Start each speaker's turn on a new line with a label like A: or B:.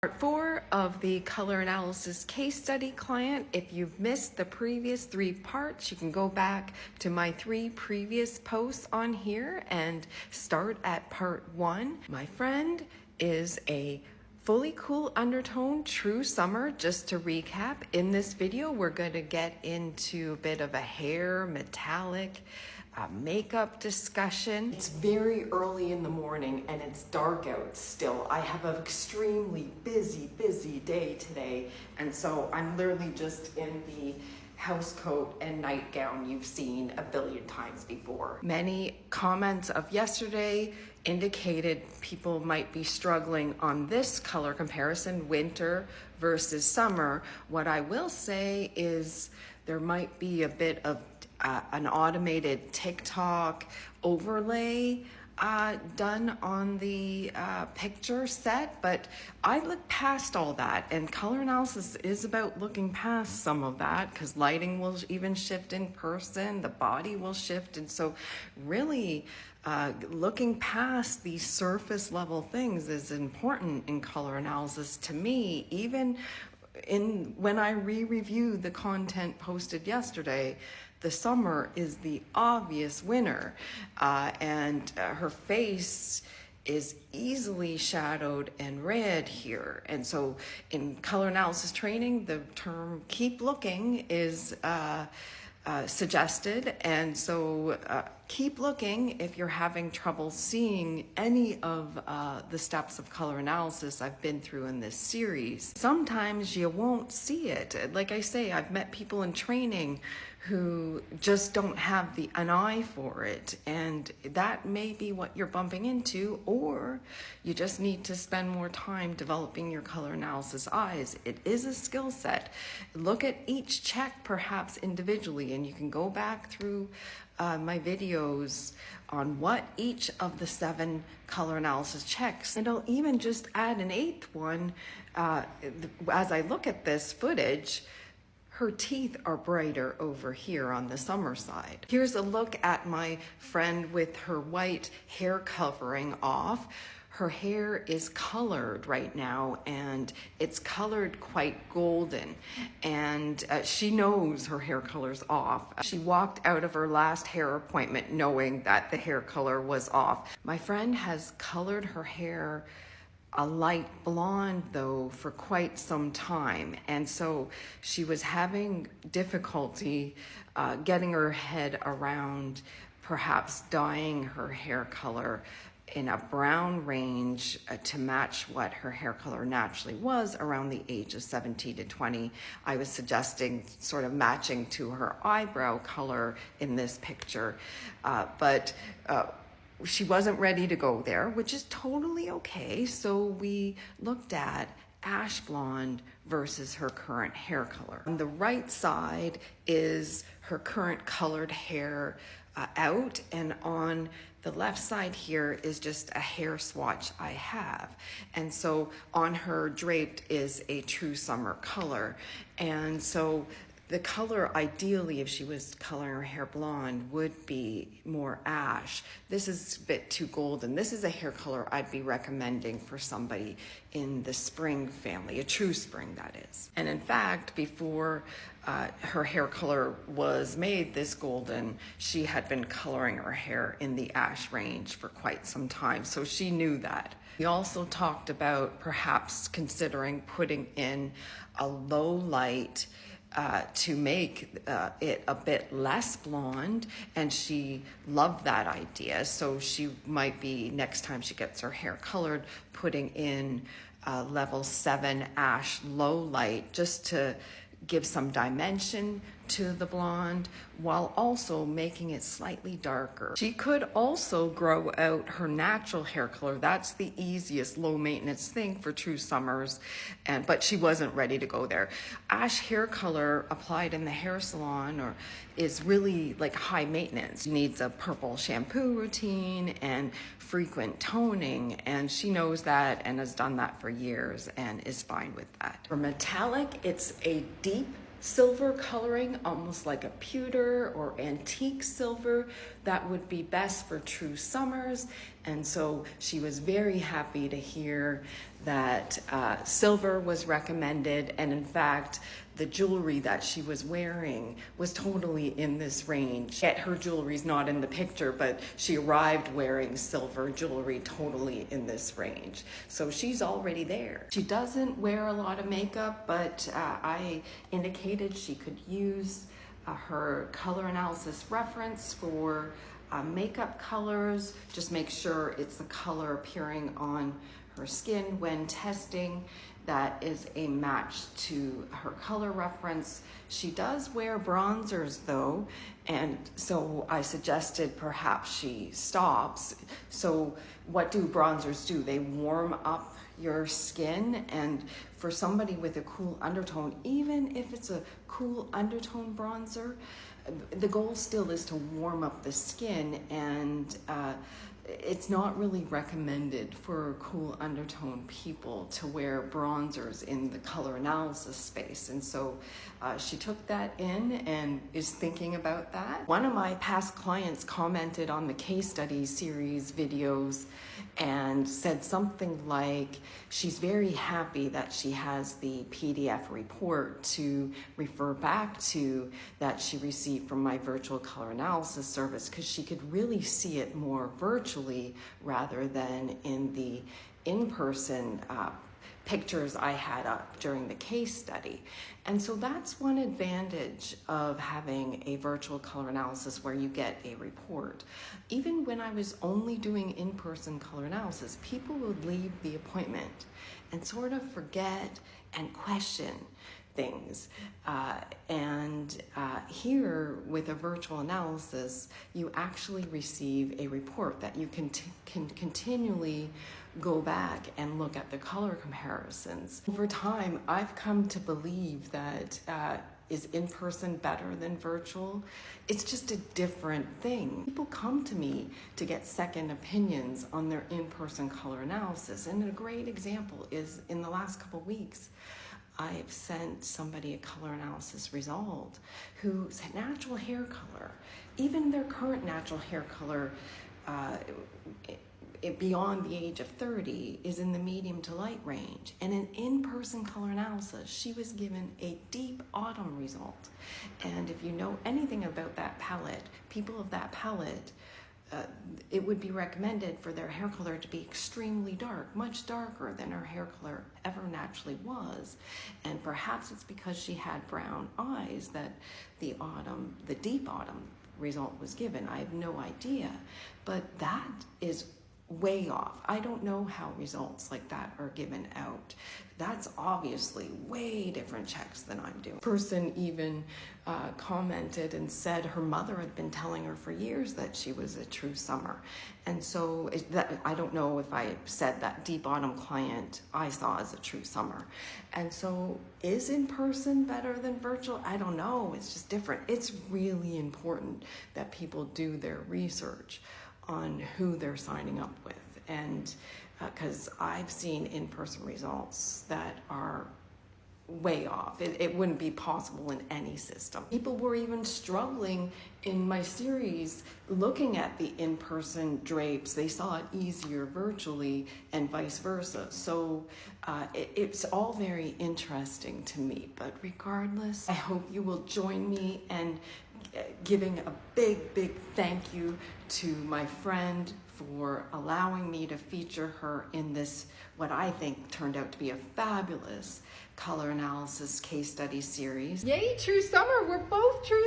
A: Part 4 of the color analysis case study client. If you've missed the previous 3 parts, you can go back to my 3 previous posts on here and start at part 1. My friend is a fully cool undertone, true summer. Just to recap, in this video, we're going to get into a bit of a hair, metallic, makeup discussion. It's very early in the morning and it's dark out still. I have an extremely busy day today, and so I'm literally just in the house coat and nightgown you've seen a billion times before. Many comments of yesterday indicated people might be struggling on this color comparison, winter versus summer. What I will say is there might be a bit of an automated TikTok overlay done on the picture set, but I look past all that, and color analysis is about looking past some of that because lighting will even shift in person, the body will shift, and so really looking past these surface level things is important in color analysis to me. Even when I re-review the content posted yesterday, the summer is the obvious winner, and her face is easily shadowed and red here. And so in color analysis training, the term keep looking is suggested, and so keep looking if you're having trouble seeing any of the steps of color analysis I've been through in this series. Sometimes you won't see it. Like I say, I've met people in training who just don't have an eye for it, and that may be what you're bumping into, or you just need to spend more time developing your color analysis eyes. It is a skill set. Look at each check perhaps individually, and you can go back through my videos on what each of the 7 color analysis checks, and I'll even just add an 8th one. As I look at this footage, her teeth are brighter over here on the summer side. Here's a look at my friend with her white hair covering off. Her hair is colored right now, and it's colored quite golden, and she knows her hair color's off. She walked out of her last hair appointment knowing that the hair color was off. My friend has colored her hair a light blonde though for quite some time, and so she was having difficulty getting her head around perhaps dyeing her hair color in a brown range to match what her hair color naturally was around the age of 17 to 20. I was suggesting sort of matching to her eyebrow color in this picture, but she wasn't ready to go there, which is totally okay. So we looked at ash blonde versus her current hair color. On the right side is her current colored hair out, and on the left side here is just a hair swatch I have. And so on her draped is a true summer color. And so the color, ideally, if she was coloring her hair blonde, would be more ash. This is a bit too golden. This is a hair color I'd be recommending for somebody in the spring family, a true spring, that is. And in fact, before her hair color was made this golden, she had been coloring her hair in the ash range for quite some time, so she knew that. We also talked about perhaps considering putting in a low light to make it a bit less blonde, and she loved that idea. So she might be, next time she gets her hair colored, putting in level 7 ash low light just to give some dimension to the blonde while also making it slightly darker. She could also grow out her natural hair color. That's the easiest low maintenance thing for true summers, but she wasn't ready to go there. Ash hair color applied in the hair salon is really like high maintenance. She needs a purple shampoo routine and frequent toning, and she knows that and has done that for years and is fine with that. For metallic, it's a deep silver coloring, almost like a pewter or antique silver. That would be best for true summers. And so she was very happy to hear that silver was recommended, and in fact, the jewelry that she was wearing was totally in this range. Yet her jewelry's not in the picture, but she arrived wearing silver jewelry totally in this range. So she's already there. She doesn't wear a lot of makeup, but I indicated she could use her color analysis reference for makeup colors. Just make sure it's the color appearing on her skin when testing that is a match to her color reference. She does wear bronzers though, and so I suggested perhaps she stops. So what do bronzers do? They warm up your skin, and for somebody with a cool undertone, even if it's a cool undertone bronzer, the goal still is to warm up the skin, and it's not really recommended for cool undertone people to wear bronzers in the color analysis space. And so she took that in and is thinking about that. One of my past clients commented on the case study series videos and said something like she's very happy that she has the PDF report to refer back to that she received from my virtual color analysis service, because she could really see it more virtually rather than in the in-person pictures I had up during the case study. And so that's one advantage of having a virtual color analysis where you get a report. Even when I was only doing in-person color analysis, people would leave the appointment and sort of forget and question things. Here with a virtual analysis, you actually receive a report that you can continually go back and look at the color comparisons. Over time, I've come to believe that is in-person better than virtual? It's just a different thing. People come to me to get second opinions on their in-person color analysis, and a great example is in the last couple weeks, I've sent somebody a color analysis result whose natural hair color, even their current natural hair color, beyond the age of 30 is in the medium to light range. And in in-person color analysis, she was given a deep autumn result. And if you know anything about that palette, people of that palette, it would be recommended for their hair color to be extremely dark, much darker than her hair color ever naturally was. And perhaps it's because she had brown eyes that the deep autumn result was given. I have no idea, but that is way off. I don't know how results like that are given out. That's obviously way different checks than I'm doing. Person even commented and said her mother had been telling her for years that she was a true summer. And so I don't know if I said that deep autumn client I saw as a true summer. And so is in person better than virtual? I don't know. It's just different. It's really important that people do their research on who they're signing up with, and because I've seen in-person results that are way off. It wouldn't be possible in any system. People were even struggling in my series looking at the in-person drapes. They saw it easier virtually and vice versa. So it's all very interesting to me, but regardless, I hope you will join me in giving a big thank you to my friend for allowing me to feature her in this, what I think turned out to be a fabulous color analysis case study series.
B: Yay, true summer. We're both true